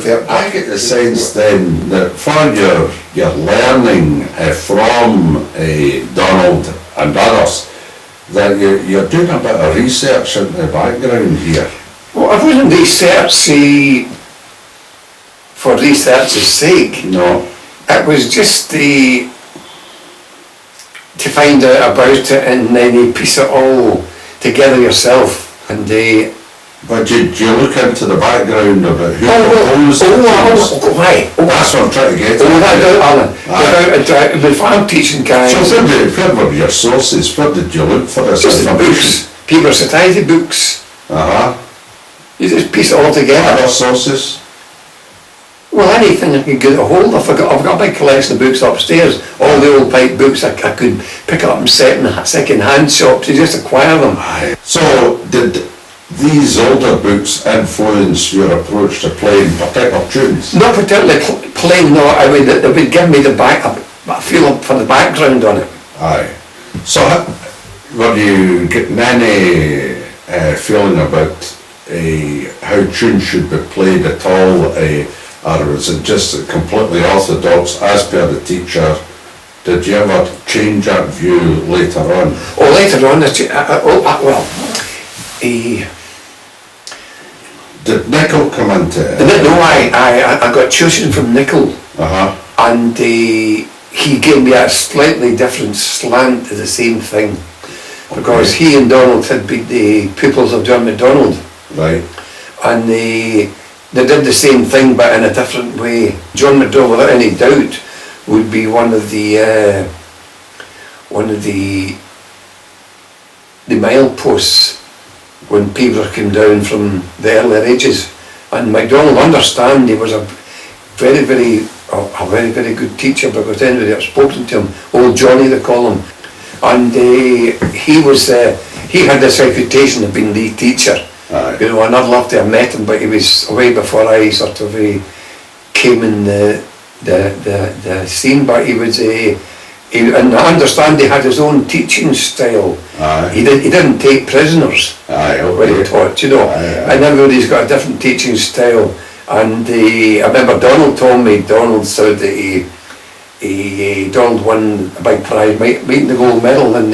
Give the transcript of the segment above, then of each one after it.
I get the sense then that for your learning from Donald and others, that you're doing a bit of research in the background here. Well, I wasn't research for research's sake. No. It was just to find out about it and then you piece it all together yourself. And but did you look into the background about who proposed it? Why? That's what I'm trying to get at. Alan. If I'm teaching guys... So where were your sources? Where did you look for this just information? Books, paper society books. You just piece it all together. Other sources? Well, anything I could get a hold of. I've got a big collection of books upstairs. All the old pipe books I could pick up in second-hand shops. You just acquire them. So did these older books influence your approach to playing particular tunes? Not particularly playing, no. I mean, they would give me a feel for the background on it. Aye. So were you getting any feeling about how tunes should be played at all, or was it just completely orthodox as per the teacher? Did you ever change that view later on? Oh, later on, did Nickel come into it? No, I got tuition from Nickel, and he gave me a slightly different slant to the same thing, because he and Donald had been the pupils of John MacDonald. Right. And they did the same thing but in a different way. John MacDonald, without any doubt, would be one of the mileposts when pibroch came down from the earlier ages. And MacDonald understand he was a very, very good teacher, because anybody that spoken to him, old Johnny they call him, and he had this reputation of being the teacher. You know, and I'd love to have met him, but he was away before I sort of came in the scene. But he was and I understand he had his own teaching style. He didn't take prisoners when he taught, you know. And everybody's got a different teaching style. And I remember Donald told me, Donald said that Donald won a big prize, making the gold medal, and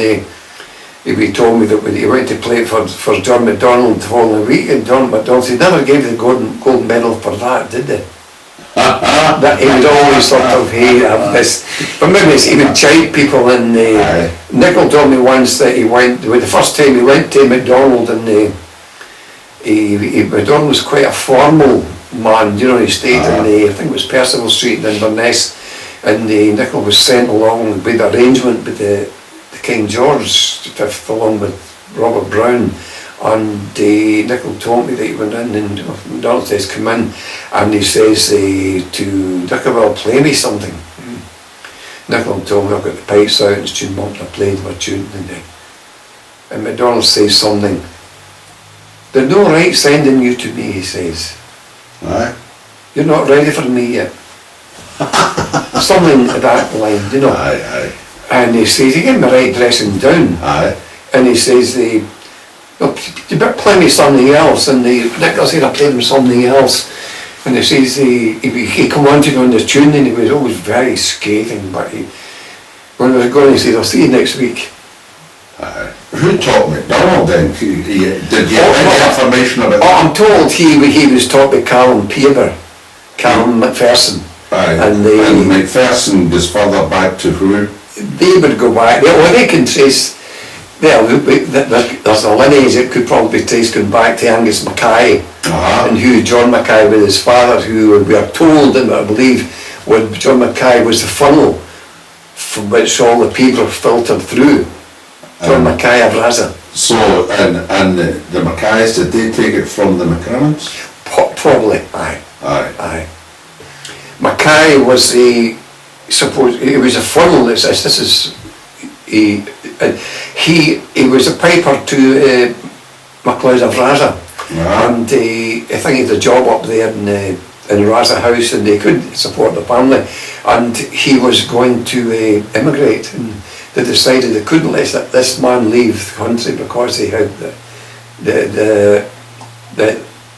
he told me that when he went to play for John MacDonald the following week, and John MacDonald said, never gave the gold medal for that, did they? That he would always sort of have this, but maybe he would chide people. And Nickel told me once that the first time he went to MacDonald, and MacDonald was quite a formal man, you know. He stayed in I think it was Percival Street in Inverness, and Nickel was sent along with the arrangement with the King George V, along with Robert Brown, and Nickel told me that he went in, and MacDonald says, come in, and he says to Nickel, well, play me something. Nickel told me, I've got the pipes out and tune up, and I played my tune, and MacDonald says something, there's no right sending you to me, he says. You're not ready for me yet. Something of that line, you know. And he says, he gave me right dressing down. And he says, you better play me something else. And Nickel said, I played him something else. And he says, he commented on the tune, and he was always very scathing. But when I was going, he said, I'll see you next week. Who taught MacDonald then? Did you have any information about that? I'm told he was taught by Callum Macpherson. And Macpherson goes further back to who? They would go back, they can trace, there's a lineage that could probably be traced going back to Angus Mackay, and who John Mackay with his father, who we are told, and I believe John Mackay was the funnel from which all the pibroch filtered through. John Mackay of Raza. So, and the Mackays, did they take it from the McCrimmons? Probably, aye. Mackay was he was a funnel. He was a piper to MacLeod of Raza, and I think he had a job up there in Raza House, and they couldn't support the family, and he was going to immigrate, and they decided they couldn't let this man leave the country because he had the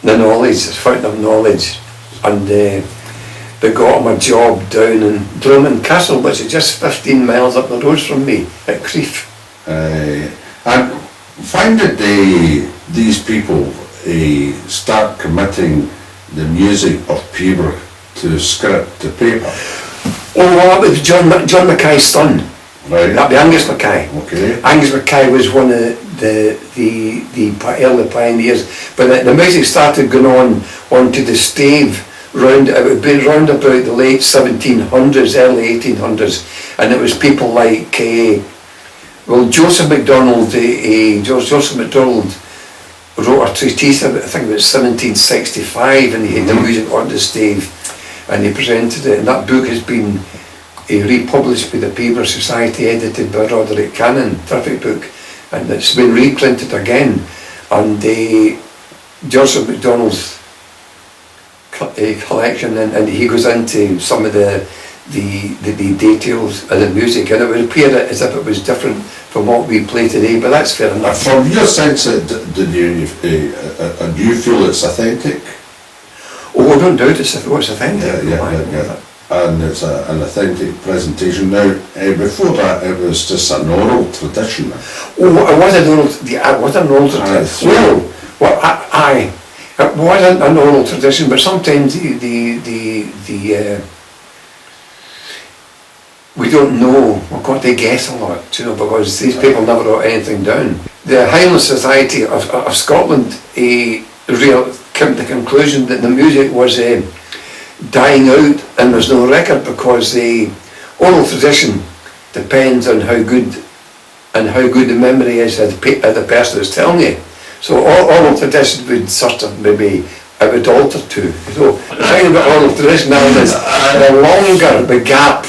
knowledge, the fountain of knowledge. and they got him a job down in Drummond Castle, which is just 15 miles up the road from me, at Crieff. And when did these people start committing the music of pibroch to script, to paper? Oh, well, that was John Mackay's son. Right. That'd be Angus Mackay. Okay. Angus Mackay was one of the early pioneers, but the music started going on onto the stave round. It would be round about the late 1700s, early 1800s, and it was people like Joseph MacDonald. Joseph MacDonald wrote a treatise, I think it was 1765, and he had the music on the stave, and he presented it. And that book has been republished by the Pibroch Society, edited by Roderick Cannon, terrific book, and it's been reprinted again. And Joseph MacDonald's collection, and he goes into some of the details of the music, and it would appear as if it was different from what we play today, but that's fair enough. From your sense, do you feel it's authentic? Oh, I don't doubt it's authentic. Yeah. And it's an authentic presentation. Now, before that, it was just an oral tradition. Oh, it was an oral tradition. Well, it wasn't an oral tradition, but sometimes we don't know. We've got to guess a lot, because these people never wrote anything down. The Highland Society of Scotland came to the conclusion that the music was dying out and there's no record, because the oral tradition depends on how good the memory is of the person who's telling you. So oral tradition would sort of maybe, it would alter too. So the thing about oral tradition now is the longer the gap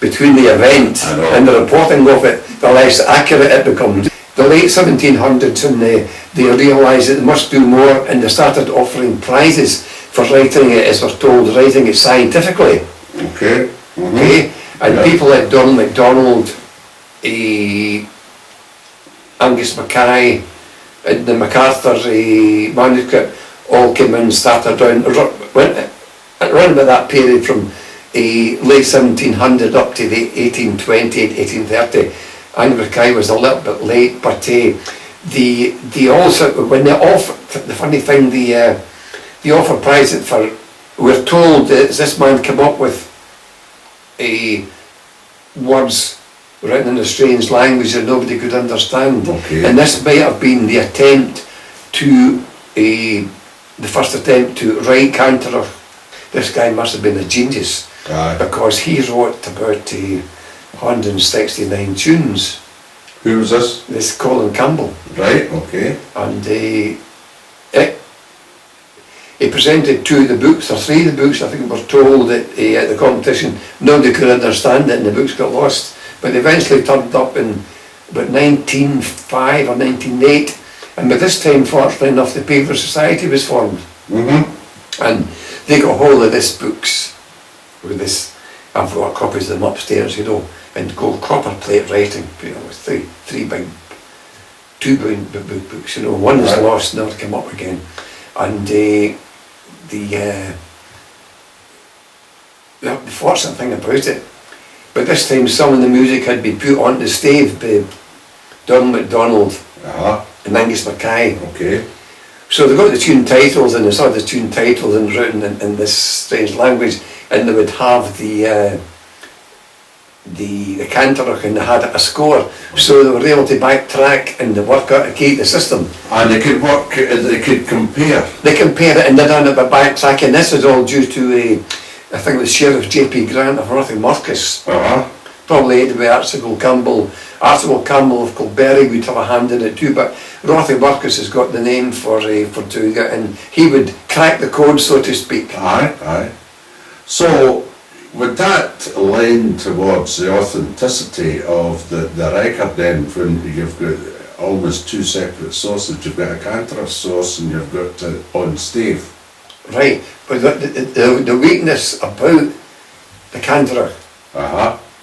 between the event and the reporting of it, the less accurate it becomes. The late 1700s, when they realised that they must do more, and they started offering prizes for writing it, as we're told, writing it scientifically. Okay. Mm-hmm. Okay? And people like Donald MacDonald, Angus Mackay, and the MacArthur manuscript all came in and started around about that period from late 1700 up to the 1820, 1830. Angus Mackay was a little bit late, but they also, when they offered, the funny thing, they offered prizes for, we're told that this man came up with words written in a strange language that nobody could understand. Okay. And this might have been the attempt to, the first attempt to write Canterbury. This guy must have been a genius, because he wrote about 169 tunes. Who was this? This Colin Campbell. Right, okay. And he presented 2 of the books, or 3 of the books. I think we were told that at the competition nobody could understand it and the books got lost. But they eventually turned up in about 1905 or 1908, and by this time, fortunately enough, the Pibroch Society was formed. Mm-hmm. And they got hold of this books, with this, I've got copies of them upstairs, and gold copper plate writing, with 2 big books, one is lost, never came up again. And the fortunate thing about it, but this time some of the music had been put on the stave by Donald MacDonald and Angus Mackay. Okay. So they got the tune titles, and they saw the tune titles and written in this strange language, and they would have the Canterbury, and they had a score, so they were able to backtrack and work out a key to the system. And they could compare. They compare it, and they done it by backtracking. This is all due to I think it was Sheriff J.P. Grant of Rothy Marcus. Probably aided by Archibald Campbell. Archibald Campbell of Colberry would have a hand in it too, but Rothy Marcus has got the name for doing it, and he would crack the code, so to speak. Aye. So would that lend towards the authenticity of the record then, when you've got almost 2 separate sources? You've got a Canterbury source and you've got on stave. Right, but the weakness about the Canterbury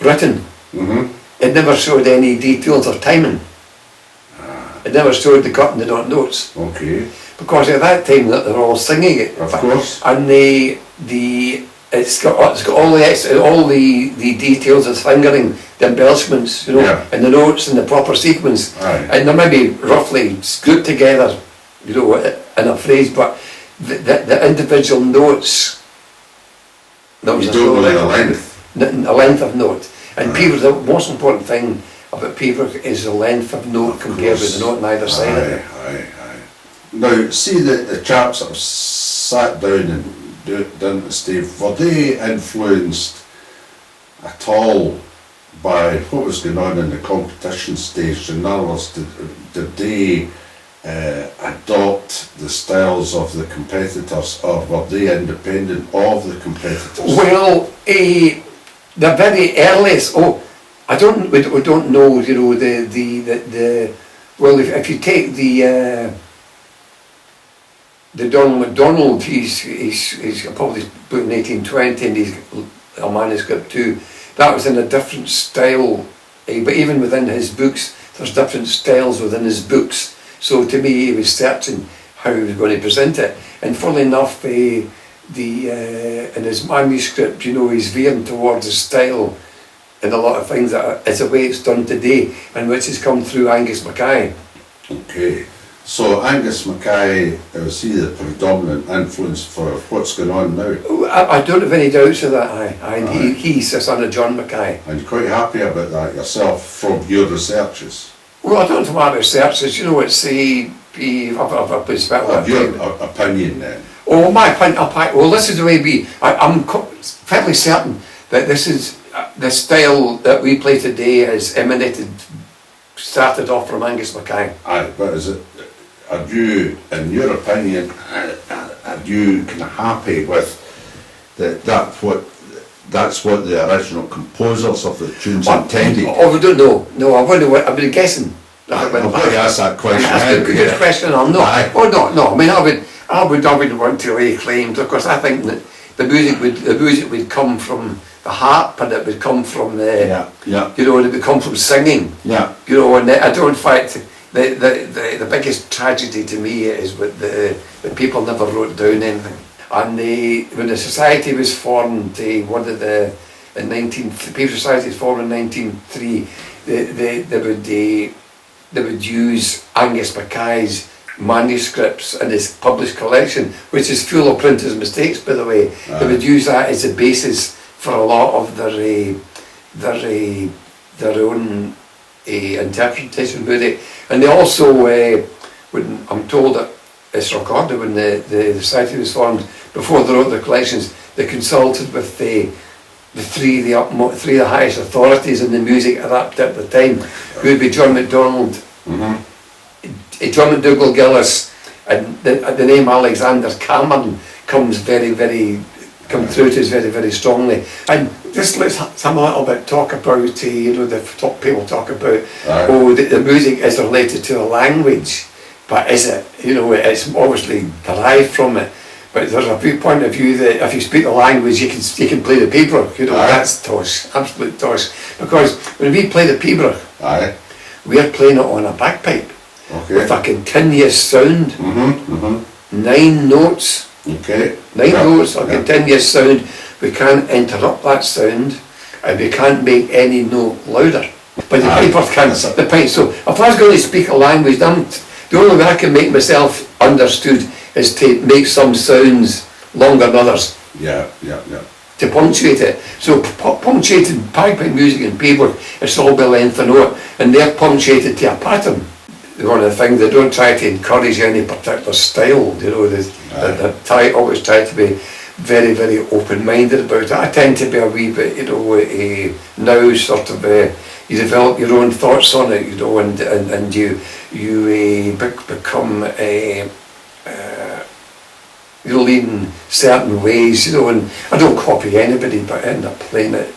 written, it never showed any details or timing. It never showed the cut and the dot notes. Okay. because at that time that they're all singing it. Of course. And it's got all the details of fingering, the embellishments, you know, Yeah. and the notes in the proper sequence. Aye. And they're maybe roughly grouped together, you know, in a phrase, but the individual notes. That was You don't know the length. A length of note. And pibroch, the most important thing about pibroch is the length of note compared with the note on either side of it. Aye. Now, see the chaps that have sat down and done it, Steve, were they influenced at all by what was going on in the competition stage? In other words, did they adopt the styles of the competitors, or were they independent of the competitors? Well, the very earliest. We don't know. You know the. Well, if you take the Donald MacDonald, he's probably put in 1820, and he's a manuscript too. That was in a different style, but even within his books, there's different styles within his books. So to me, he was searching how he was going to present it. And funnily enough, in his manuscript, you know, he's veering towards a style in a lot of things that is the way it's done today, and which has come through Angus Mackay. Okay, so Angus Mackay, is he the predominant influence for what's going on now? I don't have any doubts of that. And he's the son of John Mackay. And you're quite happy about that yourself from your researches? Well, I don't know my researches. You know, it's Of your opinion then? Oh, my opinion. Well, this is the way I'm fairly certain that this is the style that we play today has started off from Angus Mackay. Aye, but are you, in your opinion, are you kind of happy with that's what the original composers of the tunes intended? Oh, we don't know. No, I've been guessing. I'll probably ask that question. That's a good question. I'm not. Aye. Oh no. I mean, I would want to lay claims, because I think that the music would come from the harp, and it would come from Yeah. you know, it would come from singing. Yeah. You know, and I don't find the biggest tragedy to me is with the people never wrote down anything. And when the society was formed, the Pibroch Society was formed in 1903. They would use Angus Mackay's manuscripts in his published collection, which is full of printers' mistakes, by the way. They would use that as a basis for a lot of their own interpretation about it. And they also, when I'm told that it's recorded, when the society was formed, before they wrote their collections, they consulted with the three of the highest authorities in the music at that particular time, who would be John MacDonald, John MacDougall Gillis, and the name Alexander Cameron comes through to us very, very strongly. And just let's have a little bit talk about, you know, people talk about, the music is related to a language, but is it? You know, it's obviously derived from it. But there's a point of view that if you speak the language, you can play the pibroch. You know, that's tosh, absolute tosh. Because when we play the pibroch, we're playing it on a bagpipe with a continuous sound, 9 notes. Okay. 9 notes, a continuous sound. We can't interrupt that sound, and we can't make any note louder. But the pibroch can. So if I was going to speak a language, the only way I can make myself understood is to make some sounds longer than others. Yeah. To punctuate it. So punctuated bagpipe music and pibroch, it's all by length of note, and they're punctuated to a pattern. One of the things, they don't try to encourage any particular style, you know, they always try to be very, very open-minded about it. I tend to be a wee bit, you know, now sort of, you develop your own thoughts on it, you know, and you become you lean certain ways, you know, and I don't copy anybody, but I end up playing it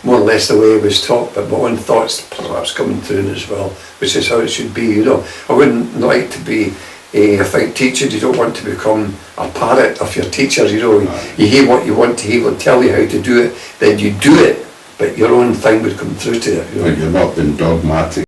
more or less the way it was taught, but my own thoughts perhaps coming through as well, which is how it should be, you know. I wouldn't like to be I think teaching, you don't want to become a parrot of your teachers, you know. You hear what you want to hear, will tell you how to do it, then you do it, but your own thing would come through to it, you know. But you're not being dogmatic.